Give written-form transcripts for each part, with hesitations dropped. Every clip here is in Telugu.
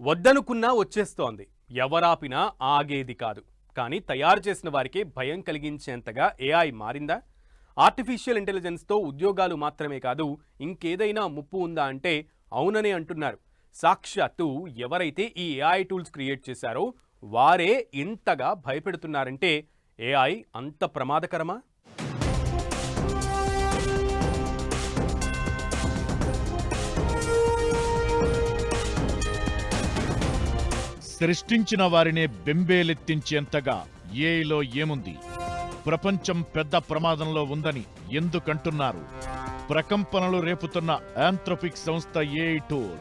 వద్దనుకున్నా వచ్చేస్తోంది. ఎవరాపినా ఆగేది కాదు. కానీ తయారు చేసిన వారికి భయం కలిగించేంతగా ఏఐ మారిందా? ఆర్టిఫిషియల్ ఇంటెలిజెన్స్తో ఉద్యోగాలు మాత్రమే కాదు, ఇంకేదైనా ముప్పు ఉందా అంటే అవుననే అంటున్నారు. సాక్షాత్తు ఎవరైతే ఈ ఏఐ టూల్స్ క్రియేట్ చేశారో వారే ఇంతగా భయపెడుతున్నారంటే ఏఐ అంత ప్రమాదకరమా? సృష్టించిన వారినే బెంబేలెత్తించేంతగా ఏఐలో ఏముంది? ప్రపంచం పెద్ద ప్రమాదంలో ఉందని ఎందుకంటున్నారు? ప్రకంపనలు రేపుతున్న ఆంథ్రోపిక్ సంస్థ ఏఐ టూల్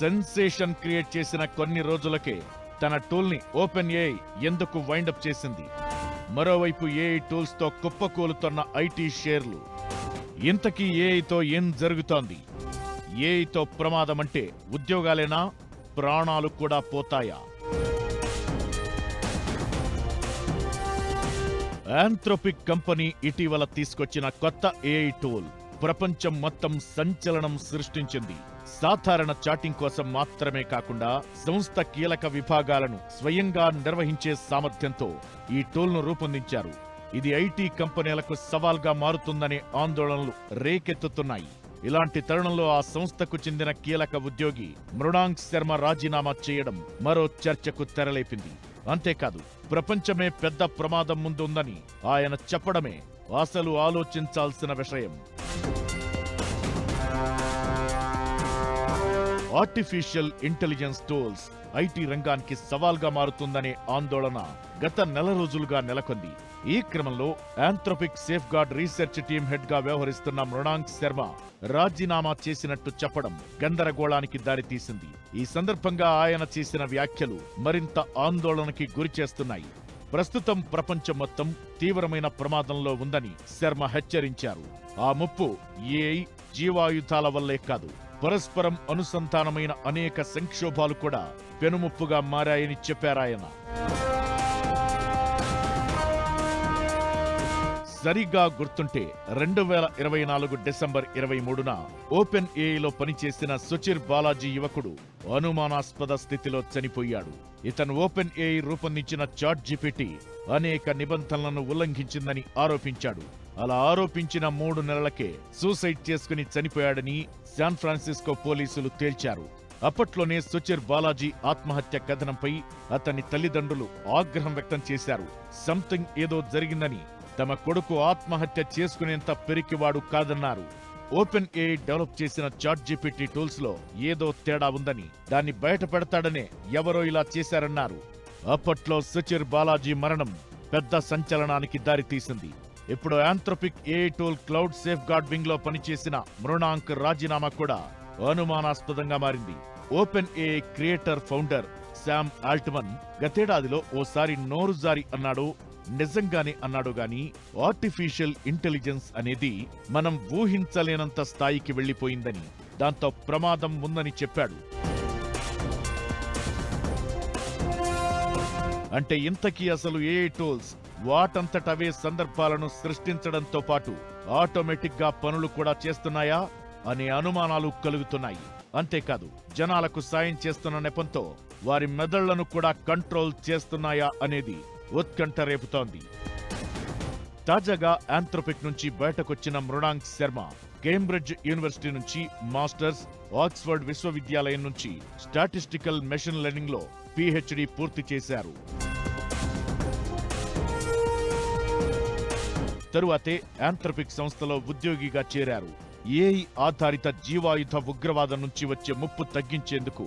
సెన్సేషన్ క్రియేట్ చేసిన కొన్ని రోజులకే తన టూల్ని ఓపెన్ ఏఐ ఎందుకు వైండప్ చేసింది? మరోవైపు ఏఐ టూల్స్తో కుప్పకూలుతున్న ఐటీ షేర్లు. ఇంతకీ ఏఐతో ఏం జరుగుతోంది? ఏఐతో ప్రమాదమంటే ఉద్యోగాలేనా, ప్రాణాలు కూడా పోతాయా? ఆంథ్రోపిక్ కంపెనీ ఇటీవల తీసుకొచ్చిన కొత్త ఏఐ టూల్ ప్రపంచం మొత్తం సంచలనం సృష్టించింది. సాధారణ చాటింగ్ కోసం మాత్రమే కాకుండా సంస్థ కీలక విభాగాలను స్వయంగా నిర్వహించే సామర్థ్యంతో ఈ టూల్ను రూపొందించారు. ఇది ఐటీ కంపెనీలకు సవాల్గా మారుతుందనే ఆందోళనలు రేకెత్తుతున్నాయి. ఇలాంటి తరుణంలో ఆ సంస్థకు చెందిన కీలక ఉద్యోగి మృణాంక్ శర్మ రాజీనామా చేయడం మరో చర్చకు తెరలేపింది. అంతేకాదు, ప్రపంచమే పెద్ద ప్రమాదం ముందుందని ఆయన చెప్పడమే అసలు ఆలోచించాల్సిన విషయం. ఆర్టిఫిషియల్ ఇంటెలిజెన్స్ టూల్స్ ఐటీ రంగానికి సవాల్గా మారుతుందనే ఆందోళన గత నెల రోజులుగా నెలకొంది. ఈ క్రమంలో Anthropic safeguard research team head గా వ్యవహరిస్తున్న మృణాంక్ శర్మ రాజీనామా చేసినట్టు చెప్పడం గందరగోళానికి దారితీసింది. ఈ సందర్భంగా ఆయన చేసిన వ్యాఖ్యలు మరింత ఆందోళనకి గురిచేస్తున్నాయి. ప్రస్తుతం ప్రపంచం మొత్తం తీవ్రమైన ప్రమాదంలో ఉందని శర్మ హెచ్చరించారు. ఆ ముప్పు ఏఐ, జీవాయుధాల వల్లే కాదు, పరస్పరం అనుసంధానమైన అనేక సంక్షోభాలు కూడా పెనుముప్పుగా మారాయని చెప్పారాయన. సరిగ్గా గుర్తుంటే 2024 డిసెంబర్ 23న ఓపెన్ ఏఐలో పనిచేసిన సుచిర్ బాలాజీ యువకుడు అనుమానాస్పద స్థితిలో చనిపోయాడు. ఇతను ఓపెన్ ఏఐ రూపొందించిన చాట్ జీపీటీ అనేక నిబంధనలను ఉల్లంఘించిందని ఆరోపించాడు. అలా ఆరోపించిన 3 నెలలకే సూసైడ్ చేసుకుని చనిపోయాడని శాన్ ఫ్రాన్సిస్కో పోలీసులు తేల్చారు. అప్పట్లోనే సుచిర్ బాలాజీ ఆత్మహత్య కథనంపై అతని తల్లిదండ్రులు ఆగ్రహం వ్యక్తం చేశారు. సంథింగ్ ఏదో జరిగిందని, తమ కొడుకు ఆత్మహత్య చేసుకునేంత పెరికివాడు కాదన్నారు. ఓపెన్ ఏఐ డెవలప్ చేసిన చాట్ జీపీటీ టూల్స్ లో ఏదో తేడా ఉందని, దాన్ని బయట పెడతాడనే ఎవరో ఇలా చేశారన్నారు. అప్పట్లో సుచిర్ బాలాజీ మరణం పెద్ద సంచలనానికి దారితీసింది. ఇప్పుడు Anthropic AI tool Claude safeguard wing లో పనిచేసిన మృణాంక్ రాజీనామా కూడా అనుమానాస్పదంగా మారింది. OpenAI creator founder Sam Altman గతేడాదిలో ఓసారి నోరు జారి అన్నాడు. నిజంగానే అన్నాడు గాని ఆర్టిఫిషియల్ ఇంటెలిజెన్స్ అనేది మనం ఊహించలేనంత స్థాయికి వెళ్లిపోయిందని, దాంతో ప్రమాదం ఉందని చెప్పాడు. అంటే ఇంతకీ అసలు ఏఐ టూల్స్ వాటంతటవే సందర్భాలను సృష్టించడంతో పాటు ఆటోమేటిక్ గా పనులు కూడా చేస్తున్నాయా అనే అనుమానాలు కలుగుతున్నాయి. అంతేకాదు, జనాలకు సాయం చేస్తున్న నెపంతో వారి మెదళ్లను కూడా కంట్రోల్ చేస్తున్నాయా అనేది ఉత్కంఠ రేపుతోంది. తాజాగా ఆంథ్రోపిక్ నుంచి బయటకొచ్చిన మృణాంక్ శర్మ కేంబ్రిడ్జ్ యూనివర్సిటీ నుంచి మాస్టర్స్, ఆక్స్ఫర్డ్ విశ్వవిద్యాలయం నుంచి స్టాటిస్టికల్ మెషిన్ లెర్నింగ్ లో పిహెచ్డి పూర్తి చేశారు. తరువాతే ఆంథ్రోపిక్ సంస్థలో ఉద్యోగిగా చేరారు. ఏఐ ఆధారిత జీవాయుధ ఉగ్రవాదం నుంచి వచ్చే ముప్పు తగ్గించేందుకు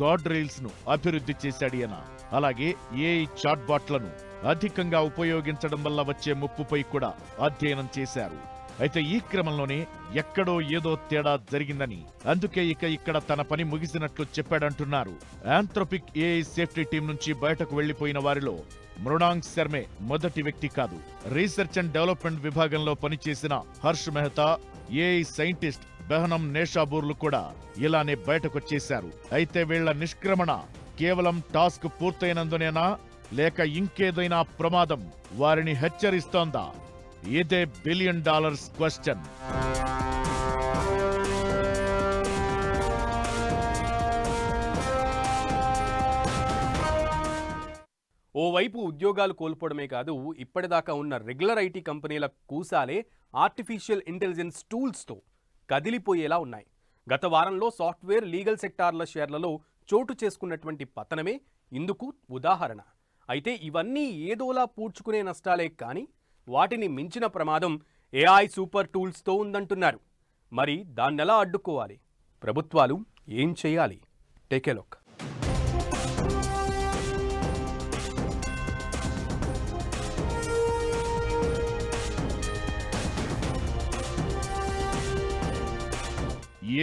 గార్డ్ రైల్స్ ను అభివృద్ధి చేశాడియన. అలాగే ఏఐ చాట్బాట్లను అధికంగా ఉపయోగించడం వల్ల వచ్చే ముప్పుపై కూడా అధ్యయనం చేశారు. అయితే ఈ క్రమంలోనే ఎక్కడో ఏదో తేడా జరిగిందని, అందుకే ఇక్కడ తన పని ముగిసినట్లు చెప్పాడంటున్నారు. ఆంథ్రోపిక్ ఏఐ సేఫ్టీ టీం నుంచి బయటకు వెళ్లిపోయిన వారిలో మృణాంక్ శర్మే మొదటి వ్యక్తి కాదు. రీసెర్చ్ అండ్ డెవలప్మెంట్ విభాగంలో పనిచేసిన హర్ష్ మెహతా, ఏఐ సైంటిస్ట్ బెహనం నేషాబూర్లు కూడా ఇలానే బయటకొచ్చేశారు. అయితే వీళ్ల నిష్క్రమణ కేవలం టాస్క్ పూర్తయినందునేనా, లేక ఇంకేదైనా ప్రమాదం వారిని హెచ్చరిస్తోందా? ఇదే $1 బిలియన్ క్వశ్చన్. ఓవైపు ఉద్యోగాలు కోల్పోవడమే కాదు, ఇప్పటిదాకా ఉన్న రెగ్యులర్ ఐటీ కంపెనీల కూసాలే ఆర్టిఫిషియల్ ఇంటెలిజెన్స్ టూల్స్తో కదిలిపోయేలా ఉన్నాయి. గత వారంలో సాఫ్ట్వేర్, లీగల్ సెక్టార్ల షేర్లలో చోటు చేసుకున్నటువంటి పతనమే ఇందుకు ఉదాహరణ. అయితే ఇవన్నీ ఏదోలా పూడ్చుకునే నష్టాలే కానీ వాటిని మించిన ప్రమాదం ఏఐ సూపర్ టూల్స్తో ఉందంటున్నారు. మరి దాన్నెలా అడ్డుకోవాలి? ప్రభుత్వాలు ఏం చేయాలి? Take a look.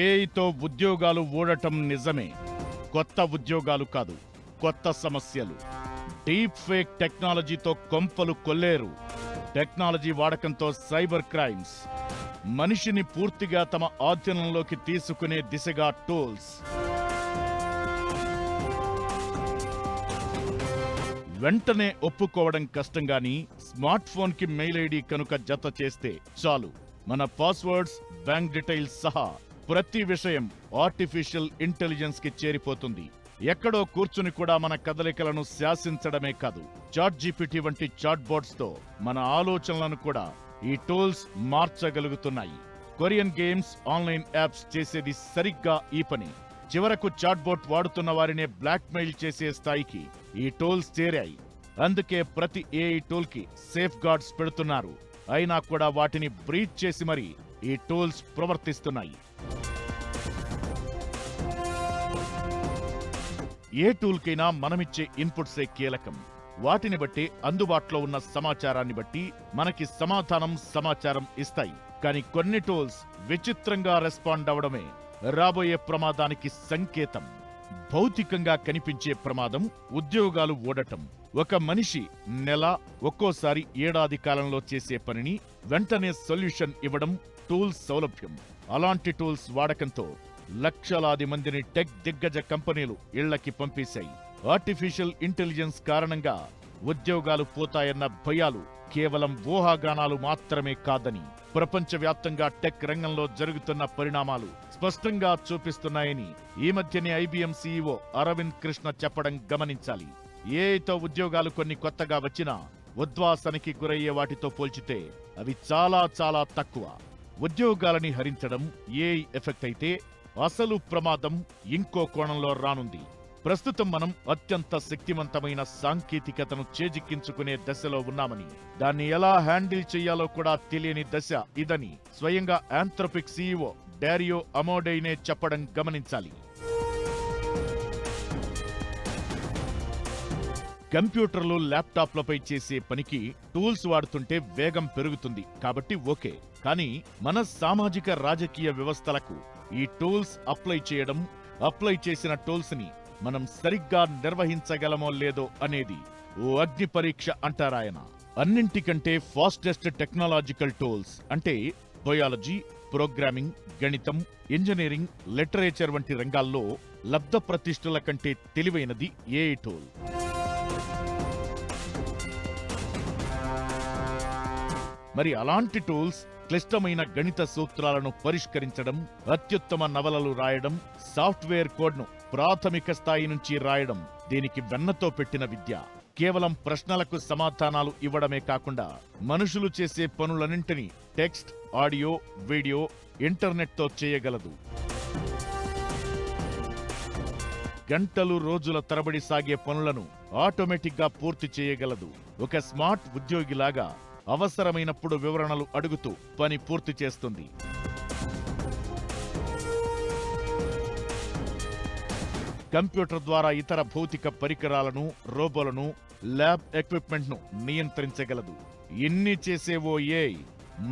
ఏఐతో ఉద్యోగాలు ఊడటం నిజమే. కొత్త ఉద్యోగాలు కాదు, కొత్త సమస్యలు. డీప్ ఫేక్ టెక్నాలజీతో కొంపలు కొల్లేరు. టెక్నాలజీ వాడకంతో సైబర్ క్రైమ్స్. మనిషిని పూర్తిగా తమ ఆధీనంలోకి తీసుకునే దిశగా టూల్స్. వెంటనే ఒప్పుకోవడం కష్టంగాని స్మార్ట్ ఫోన్ కి మెయిల్ ఐడి కనుక జత చేస్తే చాలు, మన పాస్వర్డ్స్, బ్యాంక్ డీటెయిల్స్ సహా ప్రతి విషయం ఆర్టిఫిషియల్ ఇంటెలిజెన్స్ కి చేరిపోతుంది. ఎక్కడో కూర్చుని కూడా మన కదలికలను శాసించడమే కాదు, చాట్ జీపీటీ వంటి చాట్ బోట్స్ తో మన ఆలోచనలను కూడా ఈ టూల్స్ మార్చగలుగుతున్నాయి. కొరియన్ గేమ్స్, ఆన్లైన్ యాప్స్ చేసేది సరిగ్గా ఈ పని. చివరకు చాట్ బోట్ వాడుతున్న వారినే బ్లాక్ మెయిల్ చేసే స్థాయికి ఈ టూల్స్ చేరాయి. అందుకే ప్రతి ఏఐ టూల్ కి సేఫ్ గార్డ్స్ పెడుతున్నారు. అయినా కూడా వాటిని బ్రీచ్ చేసి మరి ఈ టూల్స్ ప్రవర్తిస్తున్నాయి. ఏ టూల్కైనా మనమిచ్చే ఇన్పుట్సే కీలకం. వాటిని బట్టి, అందుబాటులో ఉన్న సమాచారాన్ని బట్టి మనకి సమాచారం ఇస్తాయి. కానీ కొన్ని టూల్స్ విచిత్రంగా రెస్పాండ్ అవడమే రాబోయే ప్రమాదానికి సంకేతం. భౌతికంగా కనిపించే ప్రమాదం ఉద్యోగాలు ఊడటం. ఒక మనిషి నెల, ఒక్కోసారి ఏడాది కాలంలో చేసే పనిని వెంటనే సొల్యూషన్ ఇవ్వడం టూల్స్ సౌలభ్యం. అలాంటి టూల్స్ వాడకంతో లక్షలాది మందిని టెక్ దిగ్గజ కంపెనీలు ఇళ్లకి పంపేశాయి. ఆర్టిఫిషియల్ ఇంటెలిజెన్స్ కారణంగా ఉద్యోగాలు పోతాయన్న భయాలు కేవలం ఊహాగానాలు మాత్రమే కాదని ప్రపంచవ్యాప్తంగా టెక్ రంగంలో జరుగుతున్న పరిణామాలు స్పష్టంగా చూపిస్తున్నాయని ఈ మధ్యనే ఐబిఎం సీఈఓ అరవింద్ కృష్ణ చెప్పడం గమనించాలి. ఏఐతో ఉద్యోగాలు కొన్ని కొత్తగా వచ్చినా ఉద్వాసనకి గురయ్యే వాటితో పోల్చితే అవి చాలా చాలా తక్కువ. ఉద్యోగాలని హరించడం ఏఐ ఎఫెక్ట్ అయితే అసలు ప్రమాదం ఇంకో కోణంలో రానుంది. ప్రస్తుతం మనం అత్యంత శక్తివంతమైన సాంకేతికతను చేజిక్కించుకునే దశలో ఉన్నామని, దాన్ని ఎలా హ్యాండిల్ చేయాలో కూడా తెలియని దశ ఇదని స్వయంగా ఆంథ్రోపిక్ సీఈఓ డారియో అమోడైనే చెప్పడం గమనించాలి. కంప్యూటర్లు, ల్యాప్టాప్లపై చేసే పనికి టూల్స్ వాడుతుంటే వేగం పెరుగుతుంది కాబట్టి ఓకే. కానీ మన సామాజిక రాజకీయ వ్యవస్థలకు ఈ టూల్స్ అప్లై చేసిన టూల్స్ ని మనం సరిగ్గా నిర్వహించగలమో లేదో అనేది ఓ అగ్ని పరీక్ష అంటారాయన. అన్నింటికంటే ఫాస్టెస్ట్ టెక్నాలజికల్ టూల్స్ అంటే బయాలజీ, ప్రోగ్రామింగ్, గణితం, ఇంజనీరింగ్, లిటరేచర్ వంటి రంగాల్లో లబ్ధ ప్రతిష్ఠల కంటే తెలివైనది ఏఐ టూల్. మరి అలాంటి టూల్స్ క్లిష్టమైన గణిత సూత్రాలను పరిష్కరించడం, అత్యుత్తమ నవలలు రాయడం, సాఫ్ట్వేర్ కోడ్ను ప్రాథమిక స్థాయి నుంచి రాయడం దీనికి వెన్నతో పెట్టిన విద్య. కేవలం ప్రశ్నలకు సమాధానాలు ఇవ్వడమే కాకుండా మనుషులు చేసే పనులన్నింటినీ టెక్స్ట్, ఆడియో, వీడియో, ఇంటర్నెట్తో చేయగలదు. గంటలు, రోజుల తరబడి సాగే పనులను ఆటోమేటిక్గా పూర్తి చేయగలదు. ఒక స్మార్ట్ ఉద్యోగిలాగా అవసరమైనప్పుడు వివరణలు అడుగుతూ పని పూర్తి చేస్తుంది. కంప్యూటర్ ద్వారా ఇతర భౌతిక పరికరాలను, రోబోలను, ల్యాబ్ ఎక్విప్మెంట్ను నియంత్రించగలదు. ఇన్ని చేసే ఓ ఏఐ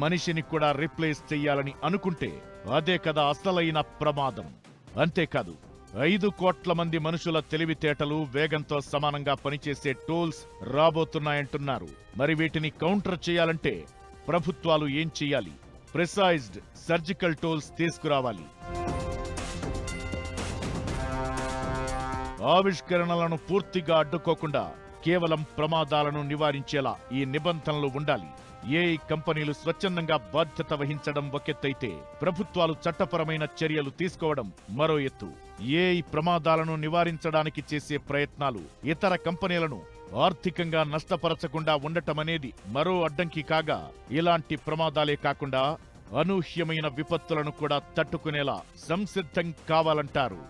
మనిషిని కూడా రీప్లేస్ చెయ్యాలని అనుకుంటే అదే కదా అసలైన ప్రమాదం. అంతేకాదు, 5 కోట్ల మంది మనుషుల తెలివితేటలు, వేగంతో సమానంగా పనిచేసే టూల్స్ రాబోతున్నాయంటున్నారు. మరి వీటిని కౌంటర్ చేయాలంటే ప్రభుత్వాలు ఏం చెయ్యాలి? ప్రిసైజ్డ్ సర్జికల్ టూల్స్ తీసుకురావాలి. ఆవిష్కరణలను పూర్తిగా అడ్డుకోకుండా కేవలం ప్రమాదాలను నివారించేలా ఈ నిబంధనలు ఉండాలి. ఏఐ కంపెనీలు స్వచ్ఛందంగా బాధ్యత వహించడం ఒకెత్తైతే, ప్రభుత్వాలు చట్టపరమైన చర్యలు తీసుకోవడం మరో ఎత్తు. ఏఐ ప్రమాదాలను నివారించడానికి చేసే ప్రయత్నాలు ఇతర కంపెనీలను ఆర్థికంగా నష్టపరచకుండా ఉండటమనేది మరో అడ్డంకి కాగా, ఇలాంటి ప్రమాదాలే కాకుండా అనూహ్యమైన విపత్తులను కూడా తట్టుకునేలా సంసిద్ధం కావాలంటారు.